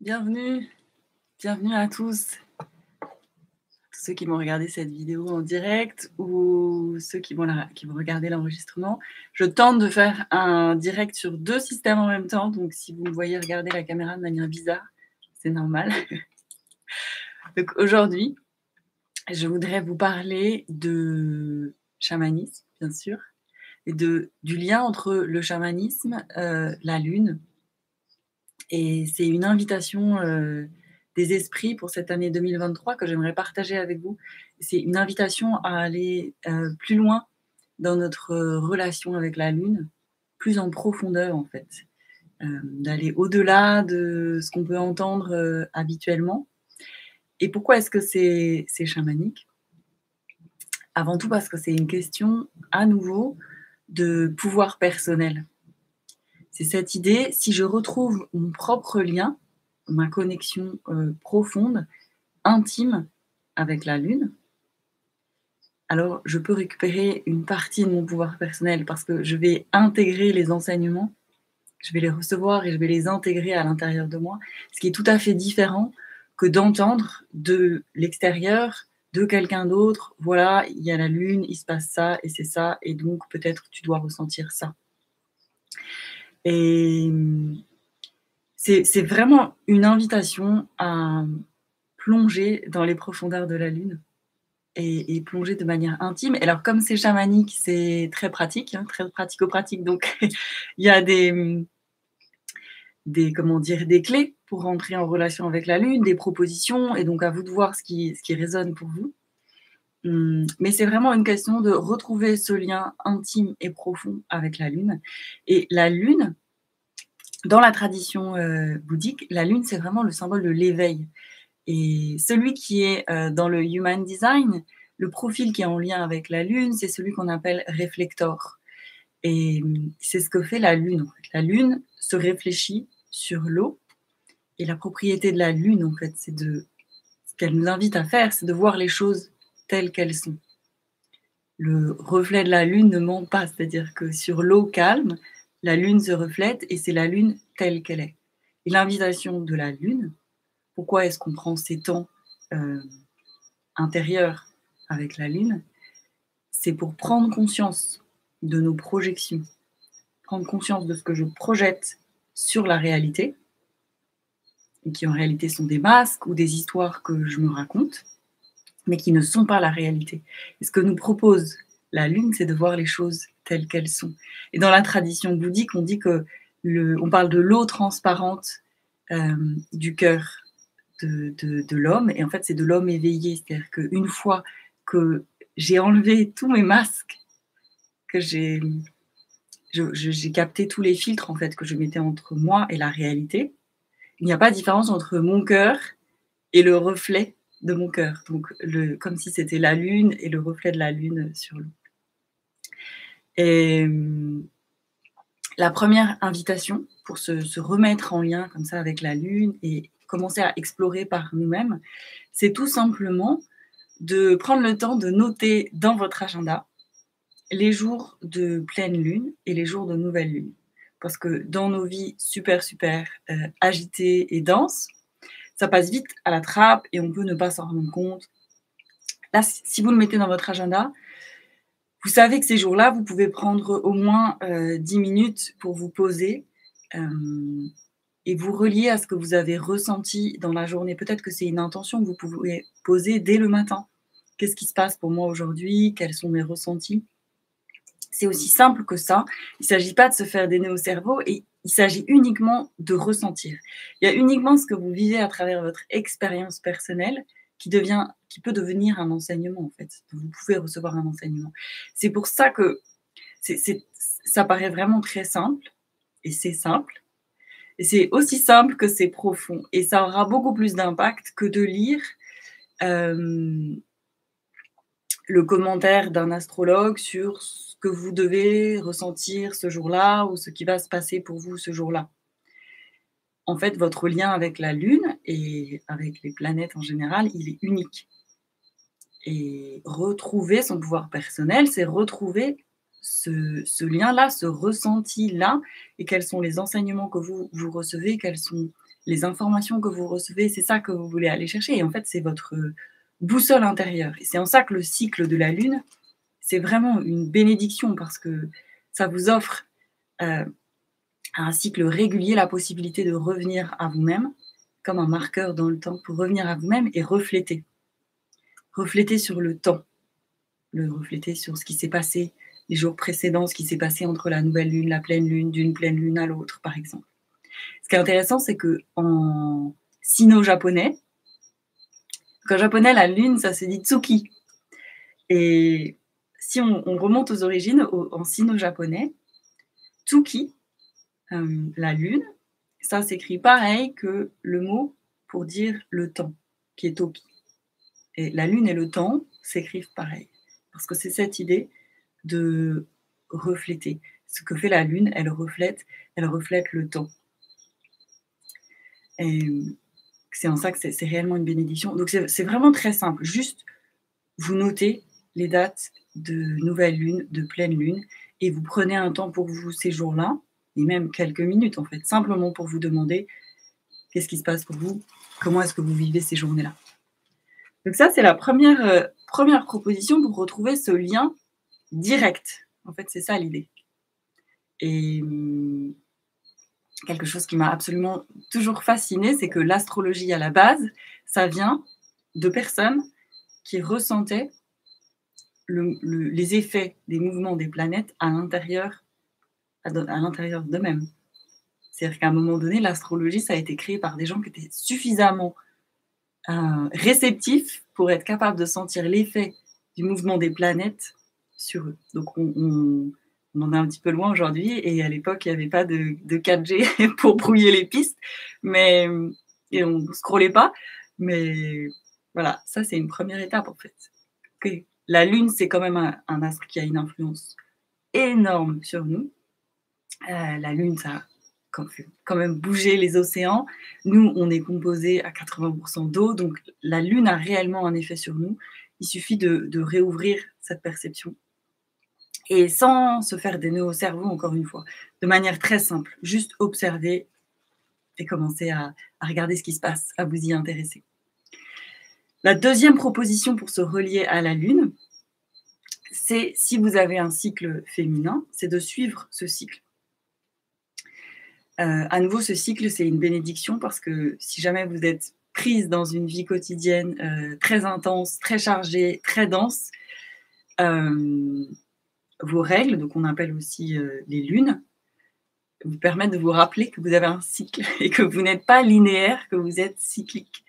Bienvenue, bienvenue à tous ceux qui vont regarder cette vidéo en direct ou ceux qui vont regarder l'enregistrement. Je tente de faire un direct sur 2 systèmes en même temps, donc si vous me voyez regarder la caméra de manière bizarre, c'est normal. Donc aujourd'hui, je voudrais vous parler de chamanisme, bien sûr, et du lien entre le chamanisme, la lune, et c'est une invitation des esprits pour cette année 2023 que j'aimerais partager avec vous. C'est une invitation à aller plus loin dans notre relation avec la lune, plus en profondeur en fait, d'aller au-delà de ce qu'on peut entendre habituellement. Et pourquoi est-ce que c'est chamanique? Avant tout parce que c'est une question à nouveau de pouvoir personnel. C'est cette idée, si je retrouve mon propre lien, ma connexion profonde, intime avec la lune, alors je peux récupérer une partie de mon pouvoir personnel parce que je vais intégrer les enseignements, je vais les recevoir et je vais les intégrer à l'intérieur de moi, ce qui est tout à fait différent que d'entendre de l'extérieur, de quelqu'un d'autre, voilà, il y a la lune, il se passe ça et c'est ça, et donc peut-être tu dois ressentir ça. Et c'est vraiment une invitation à plonger dans les profondeurs de la lune et plonger de manière intime. Et alors comme c'est chamanique, c'est très pratique, hein, très pratico-pratique, donc il y a des clés pour rentrer en relation avec la lune, des propositions, et donc à vous de voir ce qui résonne pour vous. Mais c'est vraiment une question de retrouver ce lien intime et profond avec la lune. Et la lune, dans la tradition bouddhique, la lune, c'est vraiment le symbole de l'éveil. Et celui qui est dans le Human Design, le profil qui est en lien avec la lune, c'est celui qu'on appelle réflector. Et c'est ce que fait la lune, en fait. La lune se réfléchit sur l'eau. Et la propriété de la lune, en fait, ce qu'elle nous invite à faire, c'est de voir les choses telles qu'elles sont. Le reflet de la lune ne ment pas, c'est-à-dire que sur l'eau calme, la lune se reflète et c'est la lune telle qu'elle est. Et l'invitation de la lune, pourquoi est-ce qu'on prend ces temps intérieurs avec la lune? C'est pour prendre conscience de nos projections, prendre conscience de ce que je projette sur la réalité, et qui en réalité sont des masques ou des histoires que je me raconte, mais qui ne sont pas la réalité. Et ce que nous propose la lune, c'est de voir les choses telles qu'elles sont. Et dans la tradition bouddhique, on dit que on parle de l'eau transparente du cœur de l'homme, et en fait c'est de l'homme éveillé, c'est-à-dire qu'une fois que j'ai enlevé tous mes masques, que j'ai capté tous les filtres en fait que je mettais entre moi et la réalité, il n'y a pas de différence entre mon cœur et le reflet de mon cœur, donc comme si c'était la lune et le reflet de la lune sur l'eau. Et la première invitation pour se remettre en lien comme ça avec la lune et commencer à explorer par nous-mêmes, c'est tout simplement de prendre le temps de noter dans votre agenda les jours de pleine lune et les jours de nouvelle lune. Parce que dans nos vies super agitées et denses, ça passe vite à la trappe et on peut ne pas s'en rendre compte. Là, si vous le mettez dans votre agenda, vous savez que ces jours-là, vous pouvez prendre au moins 10 minutes pour vous poser et vous relier à ce que vous avez ressenti dans la journée. Peut-être que c'est une intention que vous pouvez poser dès le matin. Qu'est-ce qui se passe pour moi aujourd'hui? Quels sont mes ressentis? C'est aussi simple que ça. Il ne s'agit pas de se faire des nœuds au cerveau, et il s'agit uniquement de ressentir. Il y a uniquement ce que vous vivez à travers votre expérience personnelle qui peut devenir un enseignement, en fait. Vous pouvez recevoir un enseignement. C'est pour ça que ça paraît vraiment très simple, et c'est simple. Et c'est aussi simple que c'est profond. Et ça aura beaucoup plus d'impact que de lire le commentaire d'un astrologue sur ce que vous devez ressentir ce jour-là ou ce qui va se passer pour vous ce jour-là. En fait, votre lien avec la Lune et avec les planètes en général, il est unique. Et retrouver son pouvoir personnel, c'est retrouver ce lien-là, ce ressenti-là, et quels sont les enseignements que vous recevez, quelles sont les informations que vous recevez, c'est ça que vous voulez aller chercher. Et en fait, c'est votre boussole intérieure. Et c'est en ça que le cycle de la Lune, c'est vraiment une bénédiction parce que ça vous offre un cycle régulier la possibilité de revenir à vous-même, comme un marqueur dans le temps, pour revenir à vous-même et refléter. Refléter sur le temps, le refléter sur ce qui s'est passé les jours précédents, ce qui s'est passé entre la nouvelle lune, la pleine lune, d'une pleine lune à l'autre, par exemple. Ce qui est intéressant, c'est qu'en sino-japonais, en japonais, la lune, ça se dit Tsuki. Et si on remonte aux origines, en sino-japonais, Tsuki, la lune, ça s'écrit pareil que le mot pour dire le temps, qui est Toki. Et la lune et le temps s'écrivent pareil. Parce que c'est cette idée de refléter. Ce que fait la lune, elle reflète le temps. Et c'est en ça que c'est réellement une bénédiction. Donc c'est vraiment très simple. Juste, vous notez les dates de nouvelle lune, de pleine lune, et vous prenez un temps pour vous ces jours-là, et même quelques minutes en fait, simplement pour vous demander qu'est-ce qui se passe pour vous, comment est-ce que vous vivez ces journées-là. Donc ça, c'est la première proposition pour retrouver ce lien direct. En fait, c'est ça l'idée. Et quelque chose qui m'a absolument toujours fascinée, c'est que l'astrologie à la base, ça vient de personnes qui ressentaient les effets des mouvements des planètes à l'intérieur d'eux-mêmes. C'est-à-dire qu'à un moment donné, l'astrologie, ça a été créé par des gens qui étaient suffisamment réceptifs pour être capables de sentir l'effet du mouvement des planètes sur eux. Donc on en est un petit peu loin aujourd'hui, et à l'époque, il n'y avait pas de 4G pour brouiller les pistes, et on ne scrollait pas, mais voilà, ça c'est une première étape en fait. Okay. La Lune, c'est quand même un astre qui a une influence énorme sur nous. La Lune, ça a quand même bougé les océans. Nous, on est composé à 80% d'eau, donc la Lune a réellement un effet sur nous. Il suffit de réouvrir cette perception. Et sans se faire des nœuds au cerveau, encore une fois, de manière très simple, juste observer et commencer à regarder ce qui se passe, à vous y intéresser. La deuxième proposition pour se relier à la Lune, c'est, si vous avez un cycle féminin, c'est de suivre ce cycle. À nouveau, ce cycle, c'est une bénédiction parce que si jamais vous êtes prise dans une vie quotidienne très intense, très chargée, très dense, vos règles, donc on appelle aussi les lunes, vous permettent de vous rappeler que vous avez un cycle et que vous n'êtes pas linéaire, que vous êtes cyclique.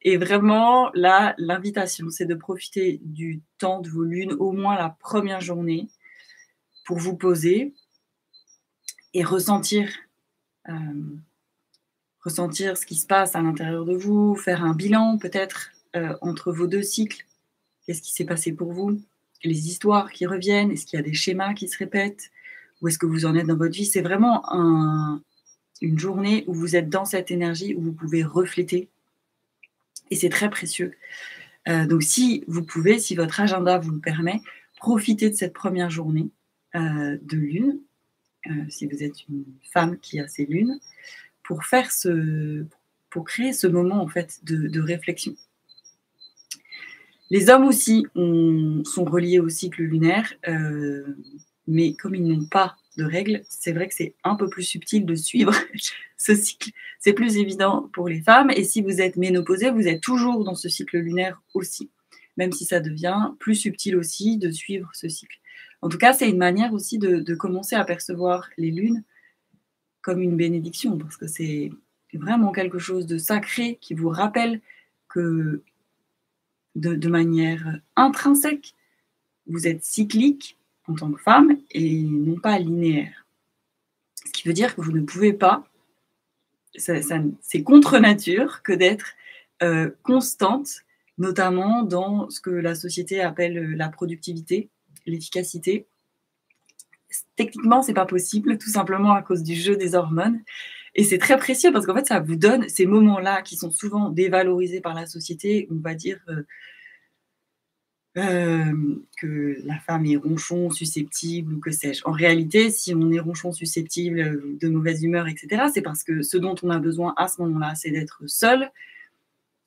Et vraiment, là, l'invitation, c'est de profiter du temps de vos lunes, au moins la première journée, pour vous poser et ressentir ce qui se passe à l'intérieur de vous, faire un bilan peut-être entre vos deux cycles. Qu'est-ce qui s'est passé pour vous? Les histoires qui reviennent, est-ce qu'il y a des schémas qui se répètent? Où est-ce que vous en êtes dans votre vie? C'est vraiment une journée où vous êtes dans cette énergie, où vous pouvez refléter. Et c'est très précieux. Donc si vous pouvez, si votre agenda vous le permet, profitez de cette première journée de lune, si vous êtes une femme qui a ses lunes, pour créer ce moment en fait de réflexion. Les hommes aussi sont reliés au cycle lunaire, mais comme ils n'ont pas de règles, c'est vrai que c'est un peu plus subtil de suivre ce cycle. C'est plus évident pour les femmes, et si vous êtes ménopausée, vous êtes toujours dans ce cycle lunaire aussi, même si ça devient plus subtil aussi de suivre ce cycle. En tout cas, c'est une manière aussi de commencer à percevoir les lunes comme une bénédiction, parce que c'est vraiment quelque chose de sacré qui vous rappelle que de manière intrinsèque, vous êtes cyclique en tant que femme et non pas linéaire. Ce qui veut dire que vous ne pouvez pas, c'est contre nature que d'être constante, notamment dans ce que la société appelle la productivité, l'efficacité. Techniquement, c'est pas possible, tout simplement à cause du jeu des hormones. Et c'est très précieux parce qu'en fait, ça vous donne ces moments-là qui sont souvent dévalorisés par la société, on va dire que la femme est ronchon, susceptible ou que sais-je. En réalité, si on est ronchon, susceptible, de mauvaise humeur, etc., c'est parce que ce dont on a besoin à ce moment-là, c'est d'être seul,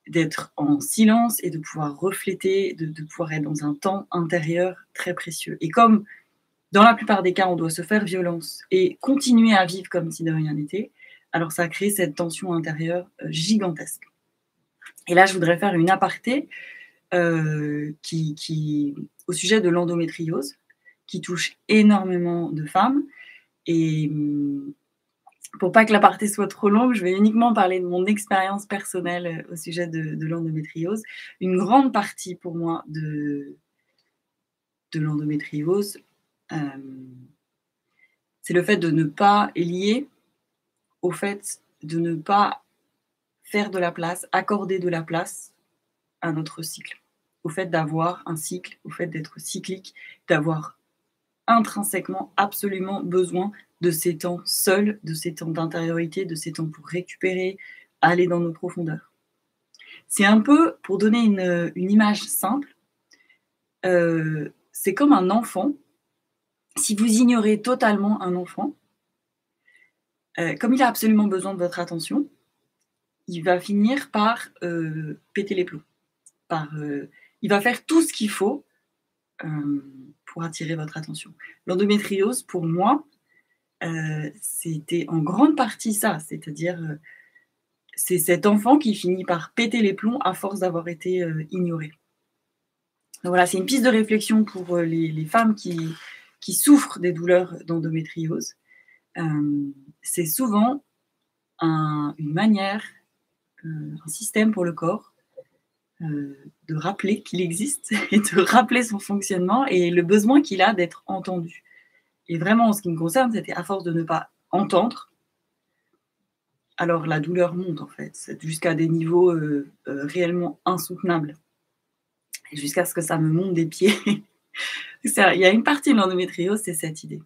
d'être en silence et de pouvoir refléter, de pouvoir être dans un temps intérieur très précieux. Et comme dans la plupart des cas, on doit se faire violence et continuer à vivre comme si de rien n'était, alors ça crée cette tension intérieure gigantesque. Et là, je voudrais faire une aparté au sujet de l'endométriose, qui touche énormément de femmes. Et pour pas que l'aparté soit trop longue, je vais uniquement parler de mon expérience personnelle au sujet de l'endométriose. Une grande partie pour moi de l'endométriose, c'est le fait de ne pas est lié au fait de ne pas faire de la place, accorder de la place à notre cycle, au fait d'avoir un cycle, au fait d'être cyclique, d'avoir intrinsèquement absolument besoin de ces temps seuls, de ces temps d'intériorité, de ces temps pour récupérer, aller dans nos profondeurs. C'est un peu, pour donner une image simple, c'est comme un enfant. Si vous ignorez totalement un enfant, comme il a absolument besoin de votre attention, il va finir par péter les plombs. Il va faire tout ce qu'il faut pour attirer votre attention. L'endométriose, pour moi, c'était en grande partie ça, c'est-à-dire c'est cet enfant qui finit par péter les plombs à force d'avoir été ignoré. Donc voilà, c'est une piste de réflexion pour les femmes qui souffrent des douleurs d'endométriose. C'est souvent une manière, un système pour le corps de rappeler qu'il existe et de rappeler son fonctionnement et le besoin qu'il a d'être entendu. Et vraiment, en ce qui me concerne, c'était à force de ne pas entendre, alors la douleur monte en fait, jusqu'à des niveaux réellement insoutenables, jusqu'à ce que ça me monte des pieds. Il y a une partie de l'endométriose, c'est cette idée.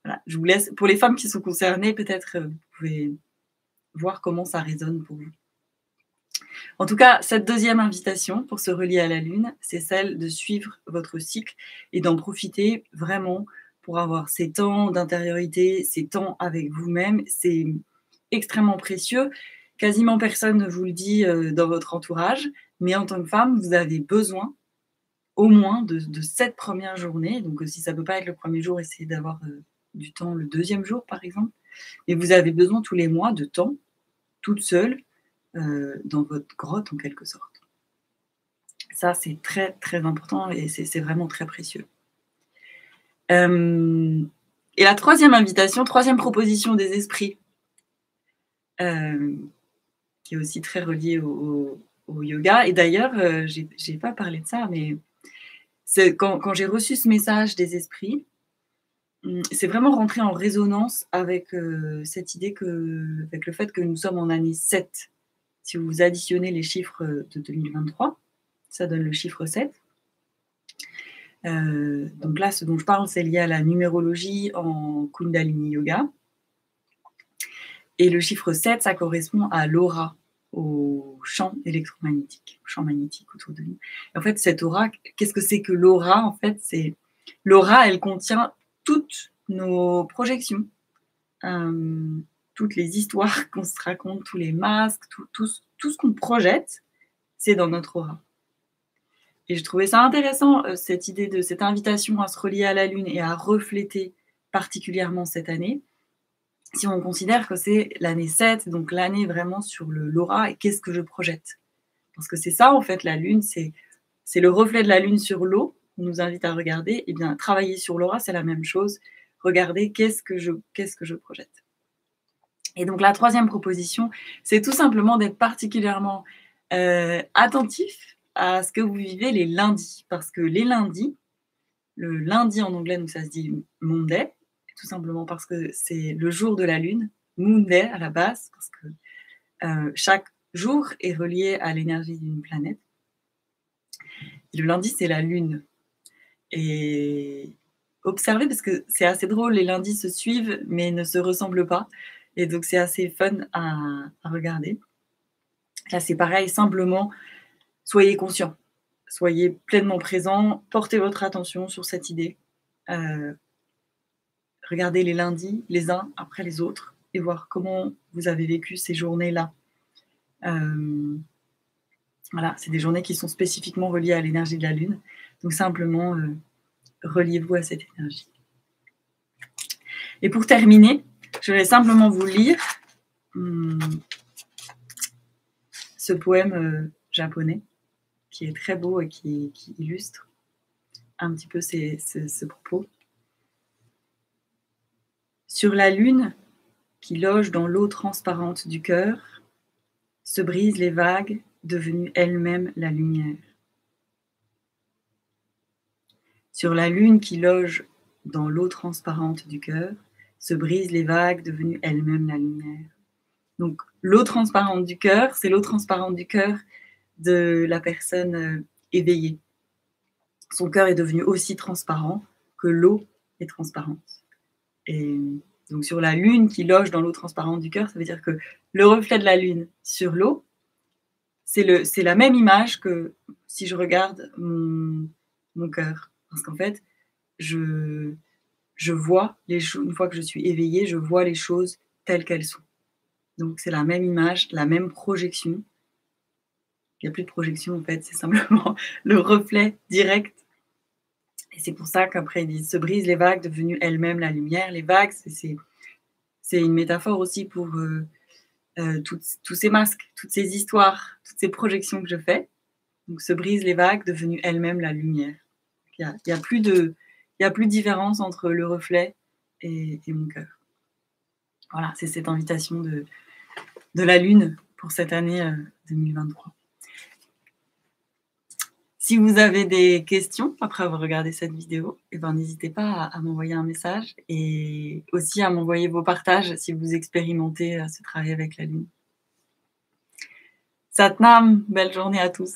Voilà, je vous laisse, pour les femmes qui sont concernées, peut-être vous pouvez voir comment ça résonne pour vous. En tout cas, cette deuxième invitation pour se relier à la Lune, c'est celle de suivre votre cycle et d'en profiter vraiment pour avoir ces temps d'intériorité, ces temps avec vous-même. C'est extrêmement précieux. Quasiment personne ne vous le dit dans votre entourage, mais en tant que femme, vous avez besoin au moins de cette première journée. Donc, si ça ne peut pas être le premier jour, essayez d'avoir du temps le deuxième jour, par exemple. Et vous avez besoin tous les mois de temps, toute seule, dans votre grotte, en quelque sorte. Ça, c'est très, très important et c'est vraiment très précieux. Et la troisième invitation, troisième proposition des esprits, qui est aussi très reliée au yoga. Et d'ailleurs, je n'ai pas parlé de ça, mais quand j'ai reçu ce message des esprits, c'est vraiment rentré en résonance avec cette idée avec le fait que nous sommes en année 7. Si vous additionnez les chiffres de 2023, ça donne le chiffre 7. Donc là, ce dont je parle, c'est lié à la numérologie en Kundalini Yoga. Et le chiffre 7, ça correspond à l'aura, au champ électromagnétique, au champ magnétique autour de nous. Et en fait, cette aura, qu'est-ce que c'est que l'aura? En fait, l'aura, elle contient toutes nos projections, toutes les histoires qu'on se raconte, tous les masques, tout ce qu'on projette, c'est dans notre aura. Et je trouvais ça intéressant, cette idée de cette invitation à se relier à la Lune et à refléter particulièrement cette année, si on considère que c'est l'année 7, donc l'année vraiment sur l'aura et qu'est-ce que je projette. Parce que c'est ça, en fait, la Lune, c'est le reflet de la Lune sur l'eau. On nous invite à regarder. Et bien, travailler sur l'aura, c'est la même chose. Regardez qu'est-ce que je projette. Et donc, la troisième proposition, c'est tout simplement d'être particulièrement attentif à ce que vous vivez les lundis. Parce que les lundis, le lundi en anglais, donc ça se dit Monday, tout simplement parce que c'est le jour de la Lune, Monday à la base, parce que chaque jour est relié à l'énergie d'une planète. Et le lundi, c'est la Lune. Et observez, parce que c'est assez drôle, les lundis se suivent, mais ne se ressemblent pas. Et donc, c'est assez fun à regarder. Là, c'est pareil, simplement, soyez conscients. soyez pleinement présent, portez votre attention sur cette idée. Regardez les lundis, les uns après les autres, et voir comment vous avez vécu ces journées-là. Voilà, c'est des journées qui sont spécifiquement reliées à l'énergie de la Lune. Donc simplement, reliez-vous à cette énergie. Et pour terminer, je vais simplement vous lire ce poème japonais qui est très beau et qui illustre un petit peu ce propos. Sur la lune qui loge dans l'eau transparente du cœur, se brisent les vagues devenues elles-mêmes la lumière. Sur la lune qui loge dans l'eau transparente du cœur, se brisent les vagues devenues elles-mêmes la lumière. Donc, l'eau transparente du cœur, c'est l'eau transparente du cœur de la personne éveillée. Son cœur est devenu aussi transparent que l'eau est transparente. Et donc, sur la lune qui loge dans l'eau transparente du cœur, ça veut dire que le reflet de la lune sur l'eau, c'est la même image que si je regarde mon cœur. Parce qu'en fait, je vois les choses, une fois que je suis éveillée, je vois les choses telles qu'elles sont. Donc, c'est la même image, la même projection. Il n'y a plus de projection, en fait, c'est simplement le reflet direct. Et c'est pour ça qu'après, ils disent « se brisent les vagues devenues elles-mêmes la lumière ». Les vagues, c'est une métaphore aussi pour tous ces masques, toutes ces histoires, toutes ces projections que je fais. Donc, se brisent les vagues devenues elles-mêmes la lumière. Il n'y a plus de différence entre le reflet et mon cœur. Voilà, c'est cette invitation de la Lune pour cette année 2023. Si vous avez des questions après avoir regardé cette vidéo, n'hésitez pas à m'envoyer un message et aussi à m'envoyer vos partages si vous expérimentez ce travail avec la Lune. Satnam, belle journée à tous.